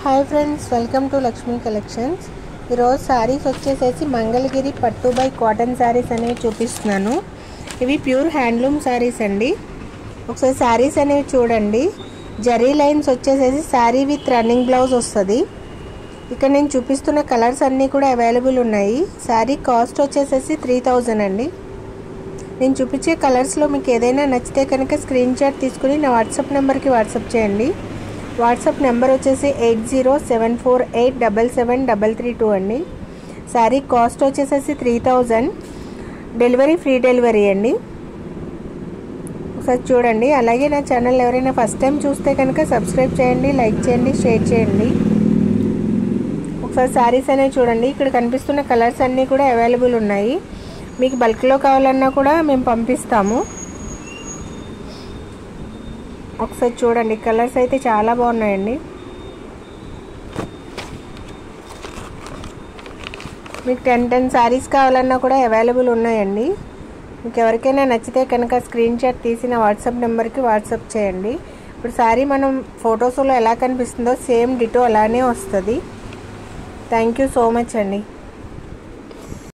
Hi friends, welcome to Lakshmi collections. ఈరోజు శారీస్ వచ్చేసేసి మంగళగిరి పట్టు బై కాటన్ శారీస్ అనేవి చూపిస్తున్నాను. ఇవి ప్యూర్ హ్యాండ్లూమ్ శారీస్ అండి. ఒకసారి శారీస్ అనేవి చూడండి. జరీ లైన్స్ వచ్చేసేసి శారీ విత్ రన్నింగ్ బ్లౌజ్ వస్తుంది. ఇక్కడ నేను చూపిస్తున్న కలర్స్ అన్నీ కూడా అవైలబుల్ ఉన్నాయి. శారీ కాస్ట్ వచ్చేసేసి 3000 అండి. నేను చూపించే కలర్స్లో మీకు ఏదైనా నచ్చితే కనుక స్క్రీన్ షాట్ తీసుకుని నా వాట్సాప్ నెంబర్కి వాట్సాప్ చేయండి. వాట్సాప్ నెంబర్ వచ్చేసి 8074877332 అండి. శారీ కాస్ట్ వచ్చేసేసి 3000. డెలివరీ ఫ్రీ డెలివరీ అండి. ఒకసారి చూడండి. అలాగే నా ఛానల్ ఎవరైనా ఫస్ట్ టైం చూస్తే కనుక సబ్స్క్రైబ్ చేయండి, లైక్ చేయండి, షేర్ చేయండి. ఒకసారి శారీస్ అనేవి చూడండి. ఇక్కడ కనిపిస్తున్న కలర్స్ అన్నీ కూడా అవైలబుల్ ఉన్నాయి. మీకు బల్క్లో కావాలన్నా కూడా మేము పంపిస్తాము. ఒకసారి చూడండి. కలర్స్ అయితే చాలా బాగున్నాయండి. మీకు 10 శారీస్ కావాలన్నా కూడా అవైలబుల్ ఉన్నాయండి. మీకు ఎవరికైనా నచ్చితే కనుక స్క్రీన్ షాట్ తీసిన వాట్సాప్ నెంబర్కి వాట్సాప్ చేయండి. ఇప్పుడు శారీ మనం ఫొటోస్లో ఎలా కనిపిస్తుందో సేమ్ డిటో అలానే వస్తుంది. థ్యాంక్ యూ సో మచ్ అండి.